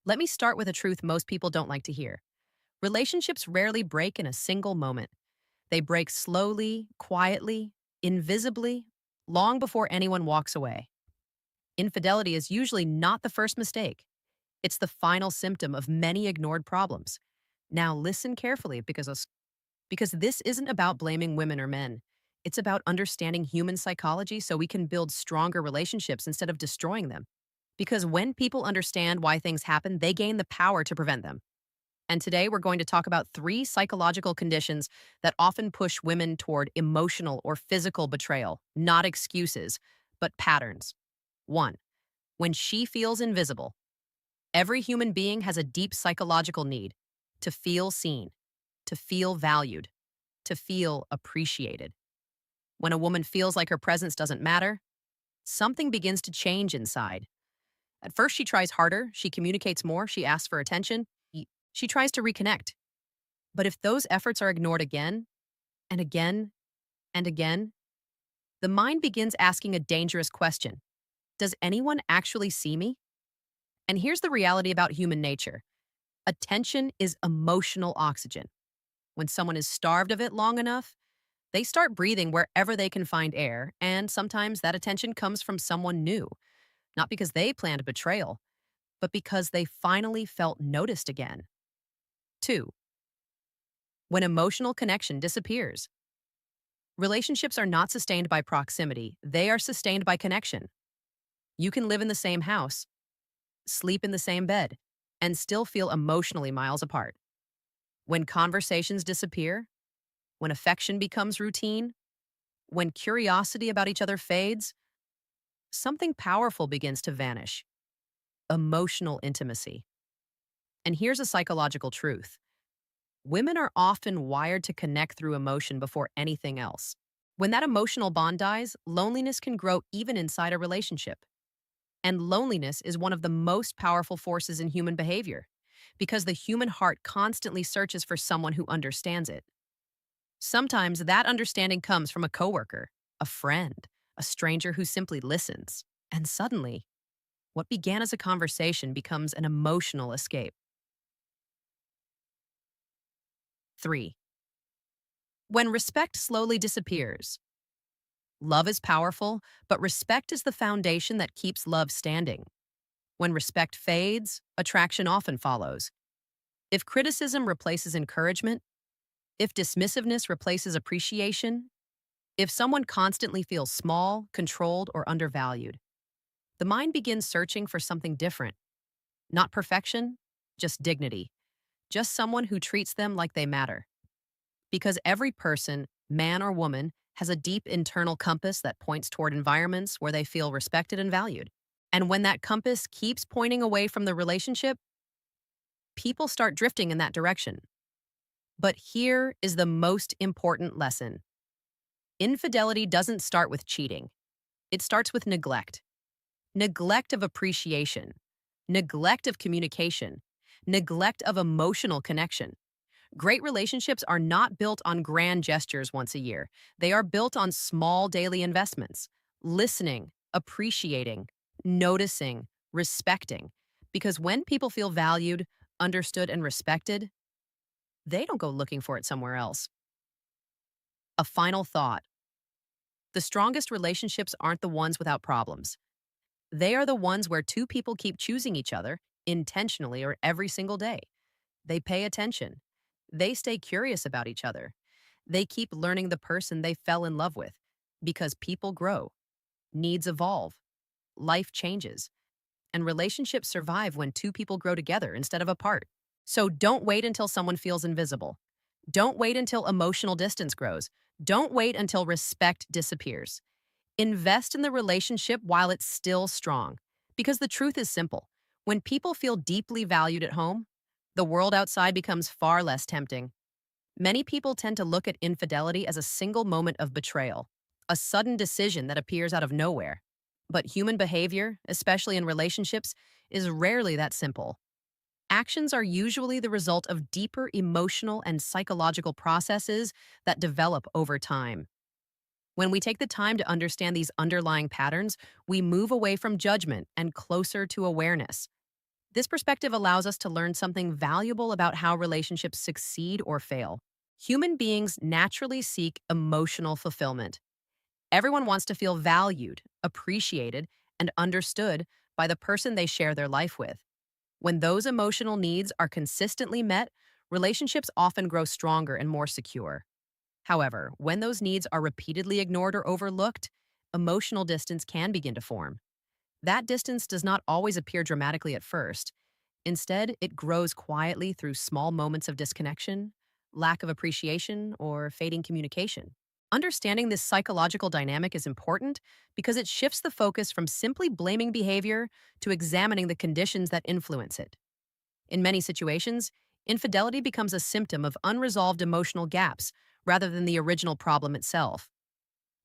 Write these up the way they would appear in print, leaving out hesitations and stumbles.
Let me start with a truth most people don't like to hear. Relationships rarely break in a single moment. They break slowly, quietly, invisibly, long before anyone walks away. Infidelity is usually not the first mistake. It's the final symptom of many ignored problems. Now listen carefully because this isn't about blaming women or men. It's about understanding human psychology so we can build stronger relationships instead of destroying them. Because when people understand why things happen, they gain the power to prevent them. And today we're going to talk about three psychological conditions that often push women toward emotional or physical betrayal, not excuses, but patterns. One, when she feels invisible. Every human being has a deep psychological need to feel seen, to feel valued, to feel appreciated. When a woman feels like her presence doesn't matter, something begins to change inside. At first, she tries harder, she communicates more, she asks for attention, she tries to reconnect. But if those efforts are ignored again and again and again, the mind begins asking a dangerous question. Does anyone actually see me? And here's the reality about human nature. Attention is emotional oxygen. When someone is starved of it long enough, they start breathing wherever they can find air, and sometimes that attention comes from someone new, not because they planned betrayal, but because they finally felt noticed again. Two, when emotional connection disappears. Relationships are not sustained by proximity, they are sustained by connection. You can live in the same house, sleep in the same bed, and still feel emotionally miles apart. When conversations disappear, when affection becomes routine, when curiosity about each other fades, something powerful begins to vanish: emotional intimacy. And here's a psychological truth: women are often wired to connect through emotion before anything else. When that emotional bond dies, loneliness can grow even inside a relationship. And loneliness is one of the most powerful forces in human behavior because the human heart constantly searches for someone who understands it. Sometimes that understanding comes from a coworker, a friend, a stranger who simply listens. And suddenly, what began as a conversation becomes an emotional escape. 3. When respect slowly disappears. Love is powerful, but respect is the foundation that keeps love standing. When respect fades, attraction often follows. If criticism replaces encouragement, if dismissiveness replaces appreciation, if someone constantly feels small, controlled, or undervalued, the mind begins searching for something different. Not perfection, just dignity. Just someone who treats them like they matter. Because every person, man or woman, has a deep internal compass that points toward environments where they feel respected and valued. And when that compass keeps pointing away from the relationship, people start drifting in that direction. But here is the most important lesson. Infidelity doesn't start with cheating. It starts with neglect. Neglect of appreciation, neglect of communication, neglect of emotional connection. Great relationships are not built on grand gestures once a year. They are built on small daily investments: listening, appreciating, noticing, respecting. Because when people feel valued, understood, and respected, they don't go looking for it somewhere else. A final thought: the strongest relationships aren't the ones without problems. They are the ones where two people keep choosing each other intentionally or every single day. They pay attention. They stay curious about each other. They keep learning the person they fell in love with. Because people grow, needs evolve, life changes, and relationships survive when two people grow together instead of apart. So don't wait until someone feels invisible. Don't wait until emotional distance grows. Don't wait until respect disappears. Invest in the relationship while it's still strong. Because the truth is simple: when people feel deeply valued at home, the world outside becomes far less tempting. Many people tend to look at infidelity as a single moment of betrayal, a sudden decision that appears out of nowhere. But human behavior, especially in relationships, is rarely that simple. Actions are usually the result of deeper emotional and psychological processes that develop over time. When we take the time to understand these underlying patterns, we move away from judgment and closer to awareness. This perspective allows us to learn something valuable about how relationships succeed or fail. Human beings naturally seek emotional fulfillment. Everyone wants to feel valued, appreciated, and understood by the person they share their life with. When those emotional needs are consistently met, relationships often grow stronger and more secure. However, when those needs are repeatedly ignored or overlooked, emotional distance can begin to form. That distance does not always appear dramatically at first. Instead, it grows quietly through small moments of disconnection, lack of appreciation, or fading communication. Understanding this psychological dynamic is important because it shifts the focus from simply blaming behavior to examining the conditions that influence it. In many situations, infidelity becomes a symptom of unresolved emotional gaps rather than the original problem itself.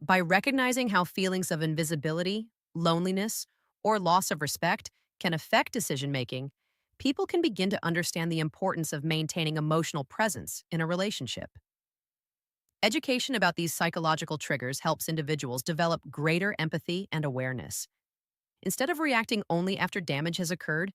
By recognizing how feelings of invisibility, loneliness, or loss of respect can affect decision making, people can begin to understand the importance of maintaining emotional presence in a relationship. Education about these psychological triggers helps individuals develop greater empathy and awareness. Instead of reacting only after damage has occurred,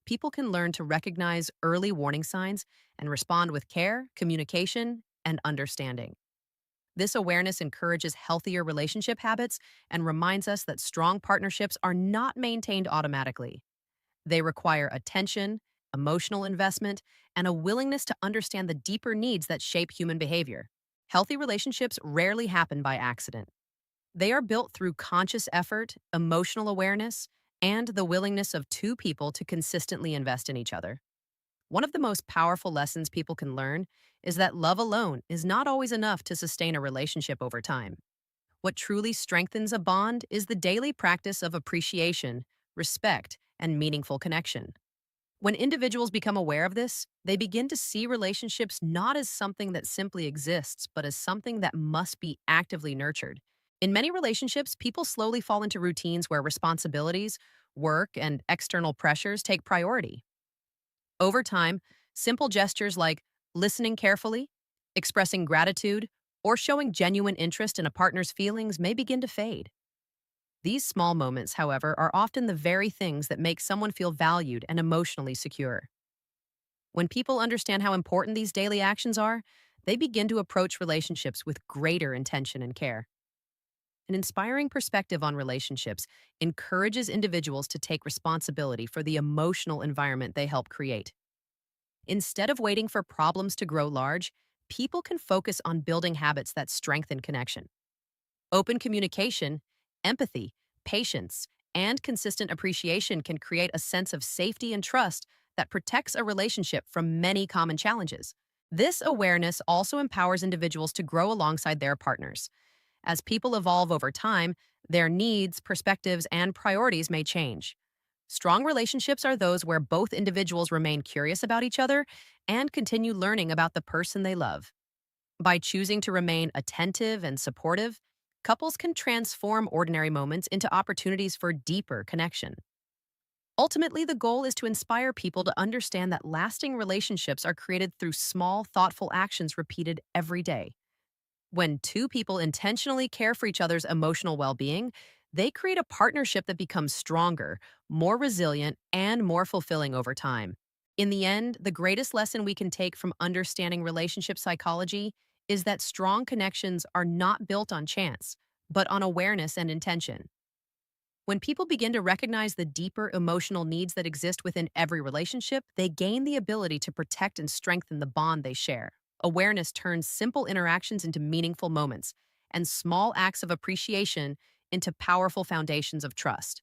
people can learn to recognize early warning signs and respond with care, communication, and understanding. This awareness encourages healthier relationship habits and reminds us that strong partnerships are not maintained automatically. They require attention, emotional investment, and a willingness to understand the deeper needs that shape human behavior. Healthy relationships rarely happen by accident. They are built through conscious effort, emotional awareness, and the willingness of two people to consistently invest in each other. One of the most powerful lessons people can learn is that love alone is not always enough to sustain a relationship over time. What truly strengthens a bond is the daily practice of appreciation, respect, and meaningful connection. When individuals become aware of this, they begin to see relationships not as something that simply exists, but as something that must be actively nurtured. In many relationships, people slowly fall into routines where responsibilities, work, and external pressures take priority. Over time, simple gestures like listening carefully, expressing gratitude, or showing genuine interest in a partner's feelings may begin to fade. These small moments, however, are often the very things that make someone feel valued and emotionally secure. When people understand how important these daily actions are, they begin to approach relationships with greater intention and care. An inspiring perspective on relationships encourages individuals to take responsibility for the emotional environment they help create. Instead of waiting for problems to grow large, people can focus on building habits that strengthen connection. Open communication, empathy, patience, and consistent appreciation can create a sense of safety and trust that protects a relationship from many common challenges. This awareness also empowers individuals to grow alongside their partners. As people evolve over time, their needs, perspectives, and priorities may change. Strong relationships are those where both individuals remain curious about each other and continue learning about the person they love. By choosing to remain attentive and supportive, couples can transform ordinary moments into opportunities for deeper connection. Ultimately, the goal is to inspire people to understand that lasting relationships are created through small, thoughtful actions repeated every day. When two people intentionally care for each other's emotional well being, they create a partnership that becomes stronger, more resilient, and more fulfilling over time. In the end, the greatest lesson we can take from understanding relationship psychology is that strong connections are not built on chance, but on awareness and intention. When people begin to recognize the deeper emotional needs that exist within every relationship, they gain the ability to protect and strengthen the bond they share. Awareness turns simple interactions into meaningful moments, and small acts of appreciation into powerful foundations of trust.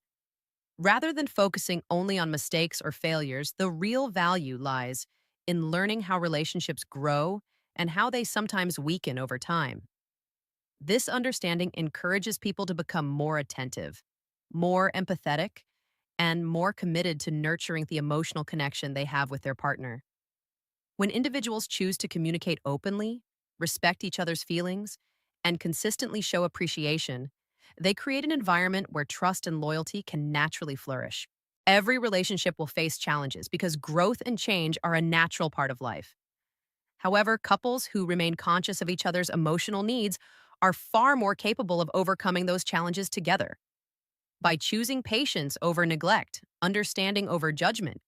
Rather than focusing only on mistakes or failures, the real value lies in learning how relationships grow and how they sometimes weaken over time. This understanding encourages people to become more attentive, more empathetic, and more committed to nurturing the emotional connection they have with their partner. When individuals choose to communicate openly, respect each other's feelings, and consistently show appreciation, they create an environment where trust and loyalty can naturally flourish. Every relationship will face challenges because growth and change are a natural part of life. However, couples who remain conscious of each other's emotional needs are far more capable of overcoming those challenges together. By choosing patience over neglect, understanding over judgment,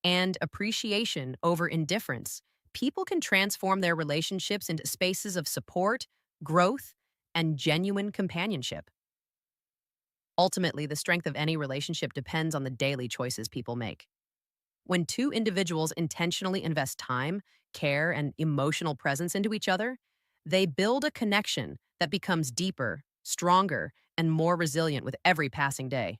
and appreciation over indifference, people can transform their relationships into spaces of support, growth, and genuine companionship. Ultimately, the strength of any relationship depends on the daily choices people make. When two individuals intentionally invest time, care, and emotional presence into each other, they build a connection that becomes deeper, stronger, and more resilient with every passing day.